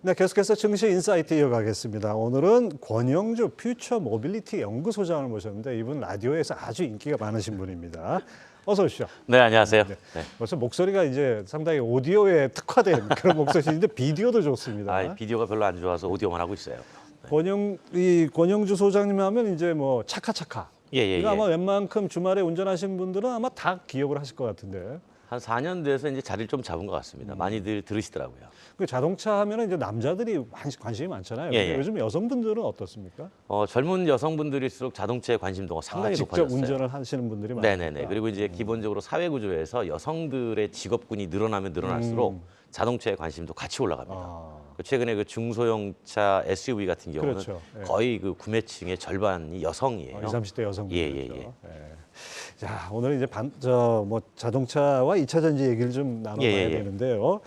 네, 계속해서 증시 인사이트 이어가겠습니다. 오늘은 권영주 퓨처 모빌리티 연구소장을 모셨는데 이분 라디오에서 아주 인기가 많으신 분입니다. 어서 오십시오. 네, 안녕하세요. 네. 네. 벌써 목소리가 이제 상당히 오디오에 특화된 그런 목소리인데 비디오도 좋습니다. 아, 비디오가 별로 안 좋아서 오디오만 하고 있어요. 권영주 소장님 하면 이제 뭐 차카차카. 예. 이거 아마 웬만큼 주말에 운전하시는 분들은 아마 다 기억을 하실 것 같은데. 한 4년 돼서 이제 자리를 좀 잡은 것 같습니다. 많이들 들으시더라고요. 그 자동차 하면은 이제 남자들이 관심이 많잖아요. 예. 요즘 여성분들은 어떻습니까? 젊은 여성분들일수록 자동차에 관심도가 상당히 직접 높아졌어요. 운전을 하시는 분들이 많아요. 네네네. 그리고 이제 기본적으로 사회 구조에서 여성들의 직업군이 늘어나면 늘어날수록 자동차에 관심도 같이 올라갑니다. 최근에 그 중소형차 SUV 같은 경우는 그렇죠. 예. 거의 그 구매층의 절반이 여성이에요. 20, 30대 여성분들. 예. 자, 오늘 이제 자동차와 2차 전지 얘기를 좀 나눠봐야 예. 되는데요.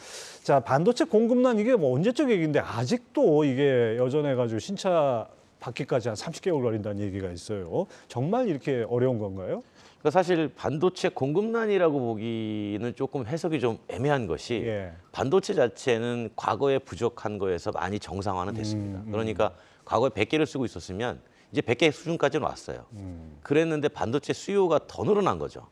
자, 반도체 공급난 이게 뭐 언제적 얘기인데 아직도 이게 여전해가지고 신차 받기까지 한 30개월 걸린다는 얘기가 있어요. 정말 이렇게 어려운 건가요? 그러니까 사실 반도체 공급난이라고 보기는 조금 해석이 좀 애매한 것이 예. 반도체 자체는 과거에 부족한 거에서 많이 정상화는 됐습니다. 그러니까 과거에 100개를 쓰고 있었으면 이제 100개 수준까지는 왔어요. 그랬는데 반도체 수요가 더 늘어난 거죠.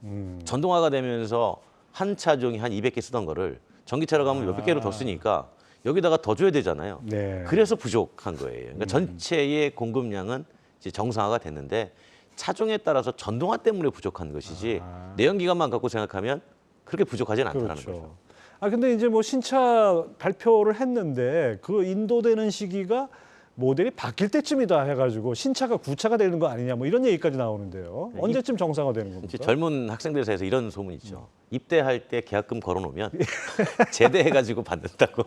전동화가 되면서 한 차종이 한 200개 쓰던 거를 전기차로 가면 몇백 개로 더 쓰니까 여기다가 더 줘야 되잖아요. 네. 그래서 부족한 거예요. 그러니까 전체의 공급량은 이제 정상화가 됐는데 차종에 따라서 전동화 때문에 부족한 것이지 내연기관만 갖고 생각하면 그렇게 부족하지는 않다는 거죠. 아, 근데 이제 뭐 신차 발표를 했는데 그 인도되는 시기가 모델이 바뀔 때쯤이다 해가지고 신차가 구차가 되는 거 아니냐 뭐 이런 얘기까지 나오는데요. 언제쯤 정상화되는 겁니까? 이제 젊은 학생들 사이에서 이런 소문이 있죠. 입대할 때 계약금 걸어놓으면 제대해가지고 받는다고.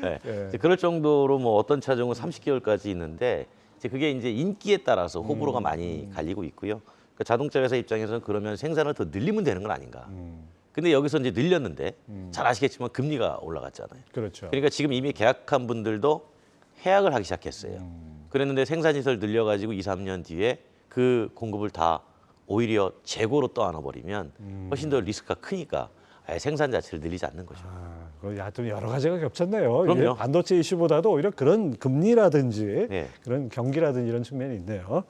네. 예. 그럴 정도로 뭐 어떤 차종은 30개월까지 있는데 이제 그게 이제 인기에 따라서 호불호가 많이 갈리고 있고요. 그러니까 자동차 회사 입장에서는 그러면 생산을 더 늘리면 되는 건 아닌가. 근데 여기서 이제 늘렸는데 잘 아시겠지만 금리가 올라갔잖아요. 그렇죠. 그러니까 지금 이미 계약한 분들도 해약을 하기 시작했어요. 그랬는데 생산시설 늘려가지고 2, 3년 뒤에 그 공급을 다 오히려 재고로 떠안아버리면 훨씬 더 리스크가 크니까 아예 생산 자체를 늘리지 않는 거죠. 하여튼 여러 가지가 겹쳤네요. 그럼요. 이게 반도체 이슈보다도 오히려 그런 금리라든지 네. 그런 경기라든지 이런 측면이 있네요.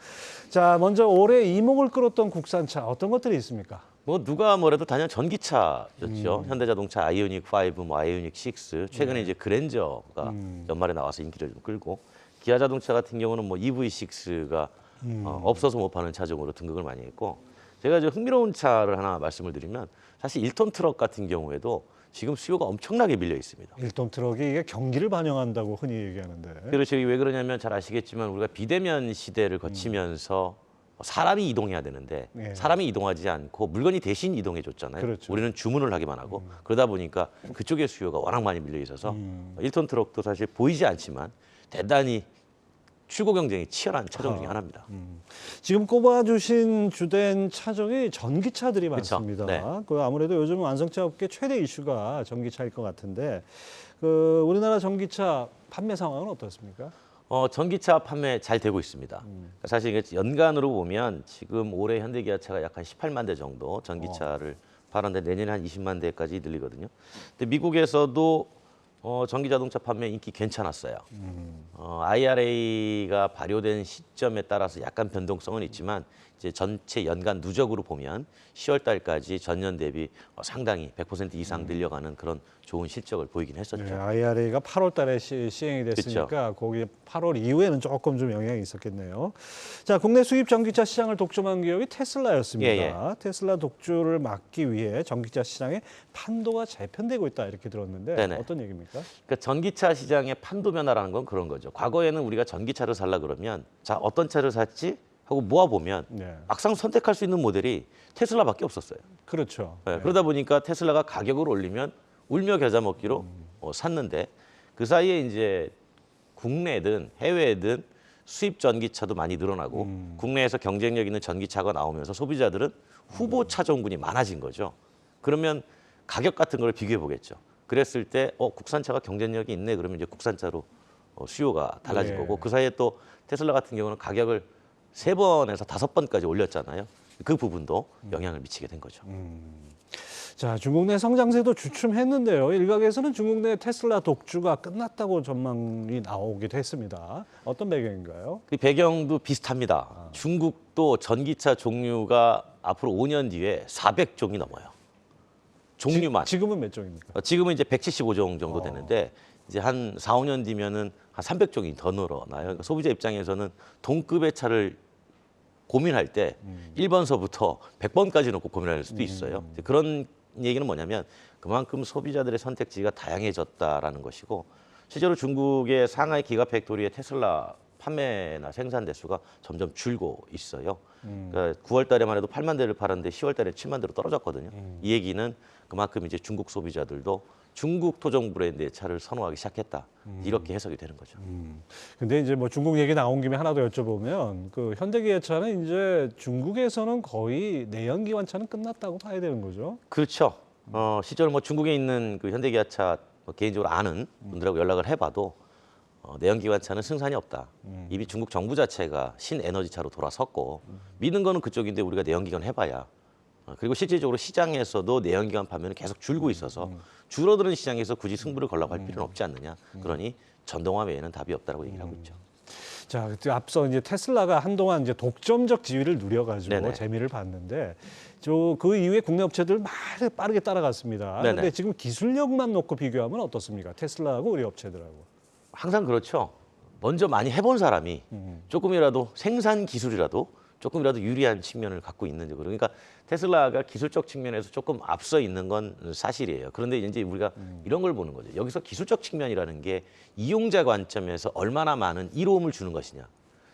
자, 먼저 올해 이목을 끌었던 국산차 어떤 것들이 있습니까? 뭐 누가 뭐래도 단연 전기차였죠. 현대자동차 아이오닉 5, 뭐 아이오닉 6, 최근에 이제 그랜저가 연말에 나와서 인기를 좀 끌고 기아자동차 같은 경우는 뭐 EV6가 없어서 못 파는 차종으로 등극을 많이 했고 제가 이제 흥미로운 차를 하나 말씀을 드리면 사실 1톤 트럭 같은 경우에도 지금 수요가 엄청나게 밀려 있습니다. 1톤 트럭이 이게 경기를 반영한다고 흔히 얘기하는데. 그렇죠. 왜 그러냐면 잘 아시겠지만 우리가 비대면 시대를 거치면서 사람이 이동해야 되는데 예. 사람이 이동하지 않고 물건이 대신 이동해 줬잖아요. 그렇죠. 우리는 주문을 하기만 하고 그러다 보니까 그쪽의 수요가 워낙 많이 밀려 있어서 1톤 트럭도 사실 보이지 않지만 대단히 출고 경쟁이 치열한 차종 중에 하나입니다. 지금 꼽아주신 주된 차종이 전기차들이 그쵸. 많습니다. 네. 그 아무래도 요즘 완성차 업계 최대 이슈가 전기차일 것 같은데 그 우리나라 전기차 판매 상황은 어떻습니까? 전기차 판매 잘 되고 있습니다. 사실 이게 연간으로 보면 지금 올해 현대기아차가 약 한 18만 대 정도 전기차를 팔았는데 내년에 한 20만 대까지 늘리거든요. 근데 미국에서도 전기자동차 판매 인기 괜찮았어요. IRA가 발효된 시점에 따라서 약간 변동성은 있지만 이제 전체 연간 누적으로 보면 10월 달까지 전년 대비 상당히 100% 이상 늘려가는 그런 좋은 실적을 보이긴 했었죠. 네, IRA가 8월 달에 시행이 됐으니까 거기 8월 이후에는 조금 좀 영향이 있었겠네요. 자, 국내 수입 전기차 시장을 독점한 기업이 테슬라였습니다. 테슬라 독주를 막기 위해 전기차 시장에 판도가 재편되고 있다 이렇게 들었는데 네네. 어떤 얘기입니까? 그러니까 전기차 시장의 판도 변화라는 건 그런 거죠. 과거에는 우리가 전기차를 살라 그러면 자 어떤 차를 샀지 하고 모아보면 네. 막상 선택할 수 있는 모델이 테슬라밖에 없었어요. 그렇죠. 네, 그러다 보니까 테슬라가 가격을 올리면 울며 겨자 먹기로 샀는데 그 사이에 이제 국내든 해외든 수입 전기차도 많이 늘어나고 국내에서 경쟁력 있는 전기차가 나오면서 소비자들은 후보 차종군이 많아진 거죠. 그러면 가격 같은 걸 비교해 보겠죠. 그랬을 때 국산차가 경쟁력이 있네 그러면 이제 국산차로 수요가 달라질 네. 거고 그 사이에 또 테슬라 같은 경우는 가격을 3번에서 5번까지 올렸잖아요. 그 부분도 영향을 미치게 된 거죠. 자, 중국 내 성장세도 주춤했는데요. 일각에서는 중국 내 테슬라 독주가 끝났다고 전망이 나오기도 했습니다. 어떤 배경인가요? 그 배경도 비슷합니다. 중국도 전기차 종류가 앞으로 5년 뒤에 400종이 넘어요. 종류만. 지금은 몇 종입니까? 지금은 이제 175종 정도 되는데 이제 한 4, 5년 뒤면은 한 300종이 더 늘어나요. 그러니까 소비자 입장에서는 동급의 차를 고민할 때 1번서부터 100번까지 놓고 고민할 수도 있어요. 이제 그런 얘기는 뭐냐면 그만큼 소비자들의 선택지가 다양해졌다라는 것이고 실제로 중국의 상하이 기가팩토리의 테슬라 판매나 생산 대수가 점점 줄고 있어요. 그러니까 9월 달에만 해도 8만 대를 팔았는데 10월 달에 7만 대로 떨어졌거든요. 이 얘기는 그만큼 이제 중국 소비자들도 중국 토종 브랜드의 차를 선호하기 시작했다. 이렇게 해석이 되는 거죠. 근데 이제 뭐 중국 얘기 나온 김에 하나 더 여쭤보면 그 현대기아차는 이제 중국에서는 거의 내연기관차는 끝났다고 봐야 되는 거죠. 그렇죠. 실제로 뭐 중국에 있는 그 현대기아차 뭐 개인적으로 아는 분들하고 연락을 해봐도 내연기관차는 승산이 없다. 이미 중국 정부 자체가 신에너지차로 돌아섰고 믿는 거는 그쪽인데 우리가 내연기관 해봐야 그리고 실질적으로 시장에서도 내연기관 판매는 계속 줄고 있어서 줄어드는 시장에서 굳이 승부를 걸라고 할 필요는 없지 않느냐. 그러니 전동화 외에는 답이 없다라고 얘기를 하고 있죠. 자, 그때 앞서 이제 테슬라가 한동안 이제 독점적 지위를 누려가지고 네네. 재미를 봤는데, 그 이후에 국내 업체들 빠르게 따라갔습니다. 네네. 그런데 지금 기술력만 놓고 비교하면 어떻습니까? 테슬라하고 우리 업체들하고. 항상 그렇죠. 먼저 많이 해본 사람이 조금이라도 생산 기술이라도 조금이라도 유리한 측면을 갖고 있는지. 그러니까 테슬라가 기술적 측면에서 조금 앞서 있는 건 사실이에요. 그런데 이제 우리가 이런 걸 보는 거죠. 여기서 기술적 측면이라는 게 이용자 관점에서 얼마나 많은 이로움을 주는 것이냐.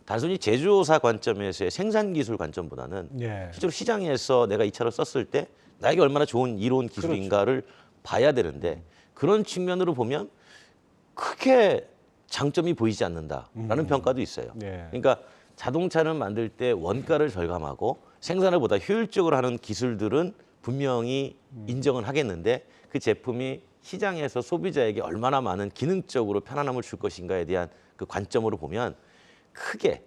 단순히 제조사 관점에서의 생산 기술 관점보다는 예. 실제로 시장에서 내가 이 차를 썼을 때 나에게 얼마나 좋은 이로운 기술인가를 봐야 되는데 그런 측면으로 보면 크게 장점이 보이지 않는다라는 평가도 있어요. 예. 그러니까 자동차를 만들 때 원가를 절감하고 생산을 보다 효율적으로 하는 기술들은 분명히 인정은 하겠는데 그 제품이 시장에서 소비자에게 얼마나 많은 기능적으로 편안함을 줄 것인가에 대한 그 관점으로 보면 크게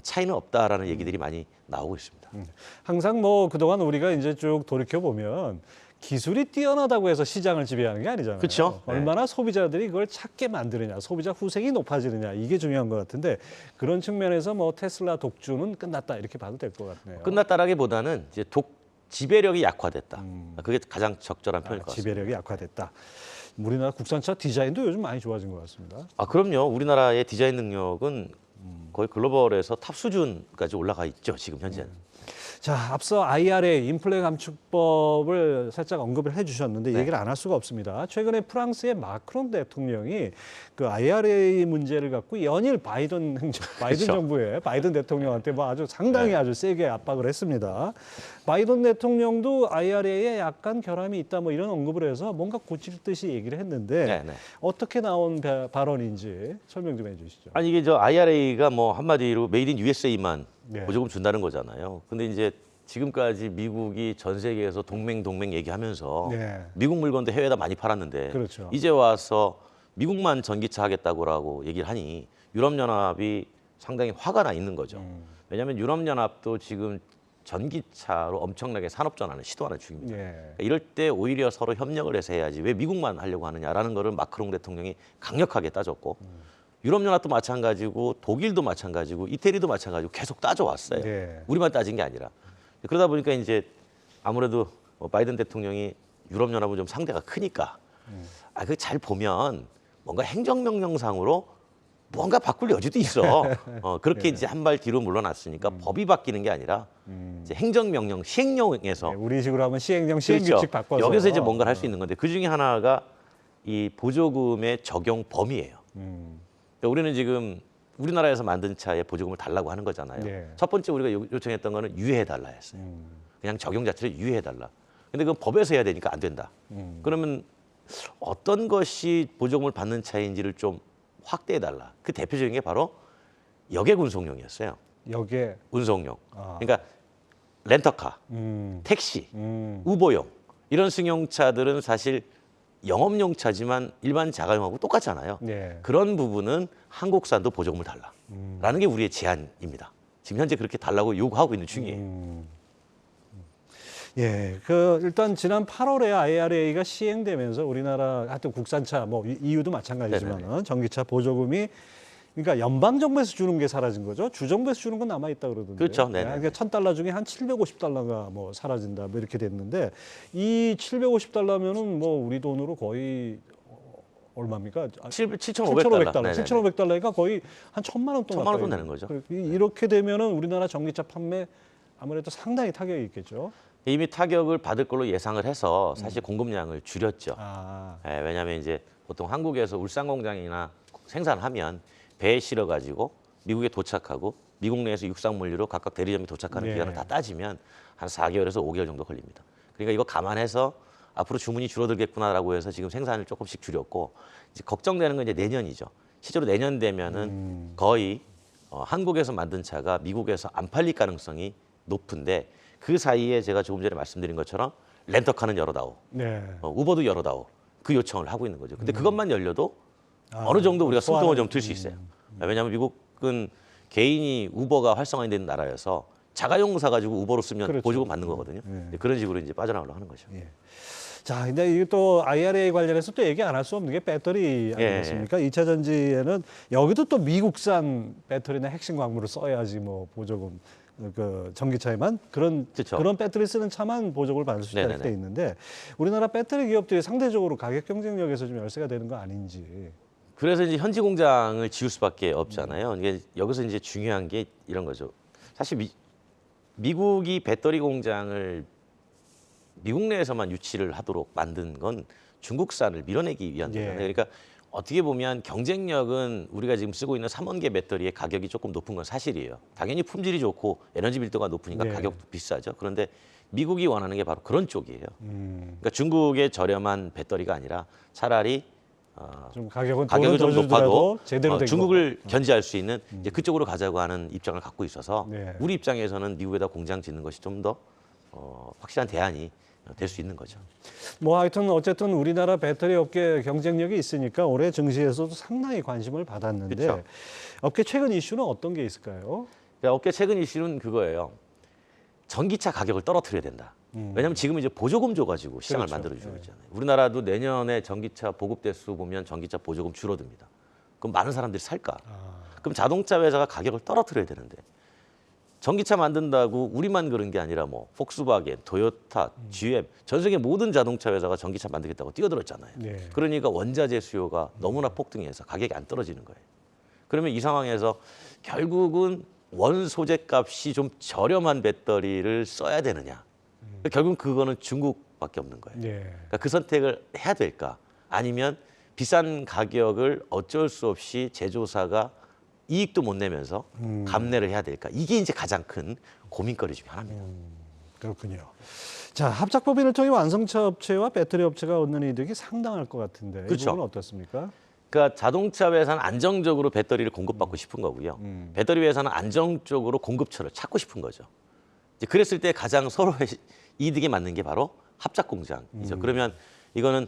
차이는 없다라는 얘기들이 많이 나오고 있습니다. 항상 뭐 그동안 우리가 이제 쭉 돌이켜 보면 기술이 뛰어나다고 해서 시장을 지배하는 게 아니잖아요. 그쵸? 네. 얼마나 소비자들이 그걸 찾게 만드느냐, 소비자 후생이 높아지느냐 이게 중요한 것 같은데 그런 측면에서 뭐 테슬라 독주는 끝났다 이렇게 봐도 될 것 같네요. 끝났다라기보다는 이제 지배력이 약화됐다. 그게 가장 적절한 표현일 것 같습니다. 지배력이 약화됐다. 우리나라 국산차 디자인도 요즘 많이 좋아진 것 같습니다. 그럼요. 우리나라의 디자인 능력은 거의 글로벌에서 탑 수준까지 올라가 있죠. 지금 현재는. 자, 앞서 IRA 인플레 감축법을 살짝 언급을 해주셨는데 네. 얘기를 안 할 수가 없습니다. 최근에 프랑스의 마크롱 대통령이 그 IRA 문제를 갖고 연일 바이든 그렇죠. 정부의 바이든 대통령한테 뭐 아주 상당히 네. 아주 세게 압박을 했습니다. 바이든 대통령도 IRA에 약간 결함이 있다 뭐 이런 언급을 해서 뭔가 고칠 듯이 얘기를 했는데 네, 네. 어떻게 나온 발언인지 설명 좀 해주시죠. 아니 이게 저 IRA가 뭐 한마디로 메이드 인 USA만 네. 보조금 준다는 거잖아요. 근데 이제 지금까지 미국이 전 세계에서 동맹 얘기하면서 네. 미국 물건도 해외에다 많이 팔았는데 그렇죠. 이제 와서 미국만 전기차 하겠다고라고 얘기를 하니 유럽연합이 상당히 화가 나 있는 거죠. 왜냐하면 유럽연합도 지금 전기차로 엄청나게 산업전환을 시도하는 중입니다. 예. 그러니까 이럴 때 오히려 서로 협력을 해서 해야지 왜 미국만 하려고 하느냐라는 거를 마크롱 대통령이 강력하게 따졌고 유럽연합도 마찬가지고 독일도 마찬가지고 이태리도 마찬가지고 계속 따져왔어요. 네. 우리만 따진 게 아니라. 그러다 보니까 이제 아무래도 바이든 대통령이 유럽연합은 좀 상대가 크니까 그 잘 보면 뭔가 행정명령상으로 뭔가 바꿀 여지도 있어. 그렇게 이제 한 발 뒤로 물러났으니까 법이 바뀌는 게 아니라 이제 행정명령 시행령에서 네, 우리식으로 하면 시행령 그렇죠. 시행규칙 바꿔서 여기서 이제 뭔가를 할 수 있는 건데 그 중에 하나가 이 보조금의 적용 범위예요. 그러니까 우리는 지금 우리나라에서 만든 차에 보조금을 달라고 하는 거잖아요. 네. 첫 번째 우리가 요청했던 거는 유예해달라 했어요. 그냥 적용 자체를 유예해달라. 근데 그건 법에서 해야 되니까 안 된다. 그러면 어떤 것이 보조금을 받는 차인지를 좀 확대해달라. 그 대표적인 게 바로 여객 운송용이었어요. 여기에 운송용. 그러니까 렌터카, 택시, 우버용 이런 승용차들은 사실 영업용 차지만 일반 자가용하고 똑같잖아요. 네. 그런 부분은 한국산도 보조금을 달라라는 게 우리의 제안입니다. 지금 현재 그렇게 달라고 요구하고 있는 중이에요. 예, 일단 지난 8월에 IRA가 시행되면서 우리나라 하여튼 국산차 뭐 EU도 마찬가지지만 전기차 보조금이 그러니까 연방 정부에서 주는 게 사라진 거죠. 주 정부에서 주는 건 남아 있다 그러던데. 그렇죠. 네. 그러니까 $1,000 중에 한 $750가 뭐 사라진다 뭐 이렇게 됐는데 이 $750면은 뭐 우리 돈으로 거의 얼마입니까? 7,500달러. 7,500달러니까 거의 한 1,000만 원 돈 1,000만 원 돈 되는 거죠. 이렇게 되면은 우리나라 전기차 판매 아무래도 상당히 타격이 있겠죠. 이미 타격을 받을 걸로 예상을 해서 사실 공급량을 줄였죠. 예, 왜냐하면 이제 보통 한국에서 울산 공장이나 생산하면 배에 실어가지고 미국에 도착하고 미국 내에서 육상 물류로 각각 대리점에 도착하는 네. 기간을 다 따지면 한 4개월에서 5개월 정도 걸립니다. 그러니까 이거 감안해서 앞으로 주문이 줄어들겠구나라고 해서 지금 생산을 조금씩 줄였고 이제 걱정되는 건 이제 내년이죠. 실제로 내년 되면은 거의 한국에서 만든 차가 미국에서 안 팔릴 가능성이 높은데 그 사이에 제가 조금 전에 말씀드린 것처럼 렌터카는 열어다오, 네. 우버도 열어다오 그 요청을 하고 있는 거죠. 근데 그것만 열려도 어느 정도 우리가 숨통을 좀 들 수 있어요. 왜냐하면 미국은 개인이 우버가 활성화된 나라여서 자가용 사가지고 우버로 쓰면 그렇죠. 보조금 받는 거거든요. 그런 식으로 이제 빠져나가려고 하는 거죠. 예. 자, 근데 이게 또 IRA 관련해서 또 얘기 안 할 수 없는 게 배터리 아니겠습니까? 2차 전지에는 여기도 또 미국산 배터리나 핵심 광물을 써야지 뭐 보조금 전기차에만 그런 배터리 쓰는 차만 보조금을 받을 수 있다는 데 있는데 우리나라 배터리 기업들이 상대적으로 가격 경쟁력에서 좀 열세가 되는 거 아닌지. 그래서 이제 현지 공장을 지을 수밖에 없잖아요. 이게 여기서 이제 중요한 게 이런 거죠. 사실 미국이 배터리 공장을 미국 내에서만 유치를 하도록 만든 건 중국산을 밀어내기 위한 거잖아요. 그러니까 어떻게 보면 경쟁력은 우리가 지금 쓰고 있는 3원계 배터리의 가격이 조금 높은 건 사실이에요. 당연히 품질이 좋고 에너지 밀도가 높으니까 가격도 비싸죠. 그런데 미국이 원하는 게 바로 그런 쪽이에요. 그러니까 중국의 저렴한 배터리가 아니라 차라리 좀 가격은 좀 높아도 제대로 된 중국을 견제할 수 있는 이제 그쪽으로 가자고 하는 입장을 갖고 있어서 우리 입장에서는 미국에다 공장 짓는 것이 좀 더 확실한 대안이 될 수 있는 거죠. 뭐 하여튼 어쨌든 우리나라 배터리 업계 경쟁력이 있으니까 올해 증시에서도 상당히 관심을 받았는데 그렇죠. 업계 최근 이슈는 어떤 게 있을까요? 그러니까 업계 최근 이슈는 그거예요. 전기차 가격을 떨어뜨려야 된다. 왜냐하면 지금 이제 보조금 줘가지고 시장을 만들어주고 있잖아요. 우리나라도 내년에 전기차 보급 대수 보면 전기차 보조금 줄어듭니다. 그럼 많은 사람들이 살까? 그럼 자동차 회사가 가격을 떨어뜨려야 되는데 전기차 만든다고 우리만 그런 게 아니라 뭐 폭스바겐, 토요타, GM 전 세계 모든 자동차 회사가 전기차 만들겠다고 뛰어들었잖아요. 그러니까 원자재 수요가 너무나 폭등해서 가격이 안 떨어지는 거예요. 그러면 이 상황에서 결국은 원소재 값이 좀 저렴한 배터리를 써야 되느냐. 결국은 그거는 중국밖에 없는 거예요. 그러니까 그 선택을 해야 될까? 아니면 비싼 가격을 어쩔 수 없이 제조사가 이익도 못 내면서 감내를 해야 될까? 이게 이제 가장 큰 고민거리 중에 하나입니다. 그렇군요. 자, 합작법인을 통해 완성차 업체와 배터리 업체가 얻는 이득이 상당할 것 같은데 이 부분은 어떻습니까? 그러니까 자동차 회사는 안정적으로 배터리를 공급받고 싶은 거고요. 배터리 회사는 안정적으로 공급처를 찾고 싶은 거죠. 이제 그랬을 때 가장 서로의 이득에 맞는 게 바로 합작 공장이죠. 그러면 이거는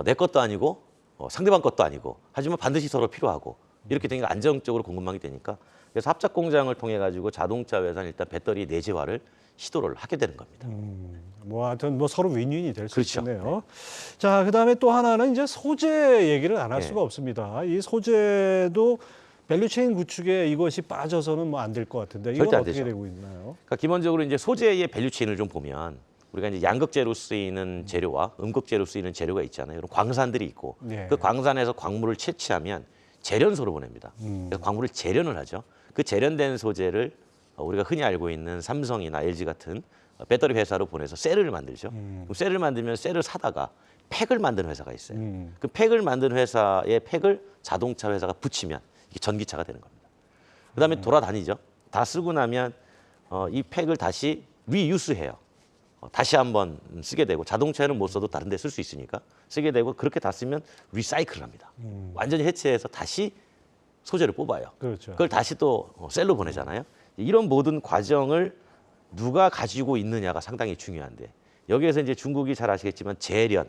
내 것도 아니고 상대방 것도 아니고 하지만 반드시 서로 필요하고 이렇게 되니까 안정적으로 공급망이 되니까 그래서 합작 공장을 통해 가지고 자동차 회사는 일단 배터리 내재화를 시도를 하게 되는 겁니다. 뭐 하여튼 뭐 서로 윈윈이 될 수 있겠네요. 자, 그다음에 또 하나는 이제 소재 얘기를 안 할 수가 없습니다. 이 소재도 밸류체인 구축에 이것이 빠져서는 뭐 안 될 것 같은데 이건 어떻게 되고 있나요? 그러니까 기본적으로 이제 소재의 밸류체인을 좀 보면 우리가 이제 양극재로 쓰이는 재료와 음극재로 쓰이는 재료가 있잖아요. 그런 광산들이 있고 그 광산에서 광물을 채취하면 재련소로 보냅니다. 그래서 광물을 재련을 하죠. 그 재련된 소재를 우리가 흔히 알고 있는 삼성이나 LG 같은 배터리 회사로 보내서 셀을 만들죠. 그럼 셀을 만들면 셀을 사다가 팩을 만드는 회사가 있어요. 그 팩을 만드는 회사의 팩을 자동차 회사가 붙이면 이게 전기차가 되는 겁니다. 그다음에 돌아다니죠. 다 쓰고 나면 이 팩을 다시 리유스해요. 다시 한번 쓰게 되고 자동차에는 못 써도 다른 데 쓸 수 있으니까 쓰게 되고 그렇게 다 쓰면 리사이클을 합니다. 완전히 해체해서 다시 소재를 뽑아요. 그걸 다시 또 셀로 보내잖아요. 이런 모든 과정을 누가 가지고 있느냐가 상당히 중요한데 여기에서 이제 중국이 잘 아시겠지만 재련,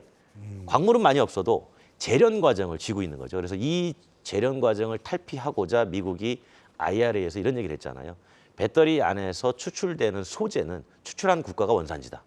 광물은 많이 없어도 재련 과정을 쥐고 있는 거죠. 그래서 이 재련 과정을 탈피하고자 미국이 IRA에서 이런 얘기를 했잖아요. 배터리 안에서 추출되는 소재는 추출한 국가가 원산지다.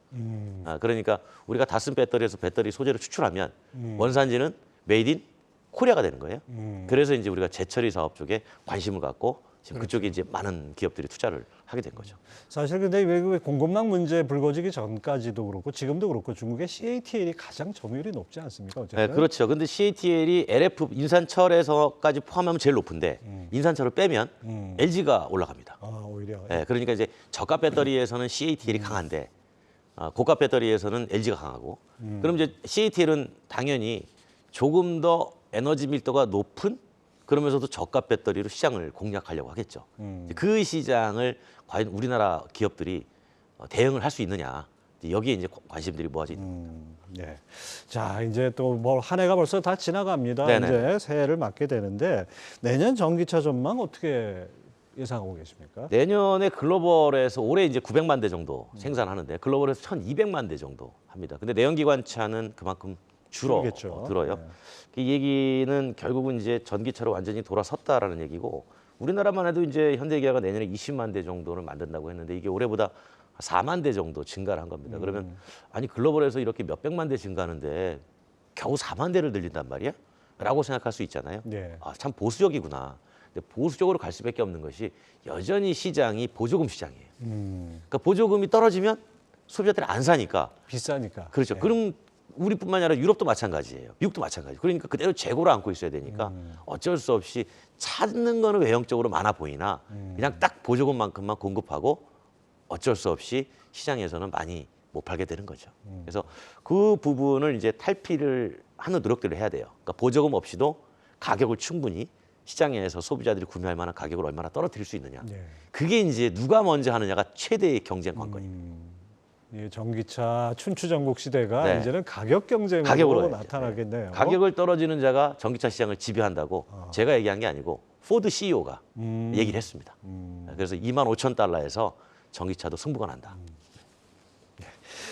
그러니까 우리가 다 쓴 배터리에서 배터리 소재를 추출하면 원산지는 메이드 인 코리아가 되는 거예요. 그래서 이제 우리가 재처리 사업 쪽에 관심을 갖고 지금 그쪽에 이제 많은 기업들이 투자를 하게 된 거죠. 사실 근데 외국의 공급망 문제 불거지기 전까지도 그렇고 지금도 그렇고 중국의 CATL이 가장 점유율이 높지 않습니까? 어쨌든. 네, 그렇죠. 근데 CATL이 LF 인산철에서까지 포함하면 제일 높은데 인산철을 빼면 LG가 올라갑니다. 아, 오히려. 네, 그러니까 이제 저가 배터리에서는 CATL이 강한데 고가 배터리에서는 LG가 강하고 그럼 이제 CATL은 당연히 조금 더 에너지 밀도가 높은 그러면서도 저가 배터리로 시장을 공략하려고 하겠죠. 그 시장을 과연 우리나라 기업들이 대응을 할 수 있느냐. 여기에 이제 관심들이 모아져 있는 겁니다. 네. 자, 이제 또 뭐 한 해가 벌써 다 지나갑니다. 네네. 이제 새해를 맞게 되는데 내년 전기차 전망 어떻게 예상하고 계십니까? 내년에 글로벌에서 올해 이제 900만 대 정도 생산하는데 글로벌에서 1,200만 대 정도 합니다. 근데 내연기관차는 그만큼 줄겠죠. 줄어요. 네. 이 얘기는 결국은 이제 전기차로 완전히 돌아섰다라는 얘기고 우리나라만 해도 이제 현대기아가 내년에 20만 대 정도를 만든다고 했는데 이게 올해보다 4만 대 정도 증가를 한 겁니다. 그러면 아니 글로벌에서 이렇게 몇백만 대 증가하는데 겨우 4만 대를 늘린단 말이야? 라고 생각할 수 있잖아요. 네. 아, 참 보수적이구나. 근데 보수적으로 갈 수밖에 없는 것이 여전히 시장이 보조금 시장이에요. 그러니까 보조금이 떨어지면 소비자들이 안 사니까 비싸니까. 그렇죠. 네. 그럼 우리뿐만이 아니라 유럽도 마찬가지예요. 미국도 마찬가지. 그러니까 그대로 재고를 안고 있어야 되니까 어쩔 수 없이 찾는 거는 외형적으로 많아 보이나 그냥 딱 보조금만큼만 공급하고 어쩔 수 없이 시장에서는 많이 못 팔게 되는 거죠. 그래서 그 부분을 이제 탈피를 하는 노력들을 해야 돼요. 그러니까 보조금 없이도 가격을 충분히 시장에서 소비자들이 구매할 만한 가격을 얼마나 떨어뜨릴 수 있느냐. 네. 그게 이제 누가 먼저 하느냐가 최대의 경쟁 관건입니다. 이 전기차 춘추전국 시대가 네. 이제는 가격 경쟁으로 가격으로 나타나겠네요. 가격을 떨어지는 자가 전기차 시장을 지배한다고 제가 얘기한 게 아니고 포드 CEO가 얘기를 했습니다. 그래서 25,000달러에서 전기차도 승부가 난다.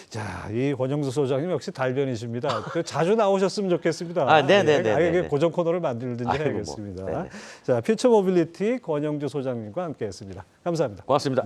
자, 이 권영수 소장님 역시 달변이십니다. 그 자주 나오셨으면 좋겠습니다. 아, 네네네. 아예 고정 코너를 만들든지 아이고, 뭐. 해야겠습니다. 네네. 자, 퓨처 모빌리티 권영주 소장님과 함께했습니다. 감사합니다. 고맙습니다.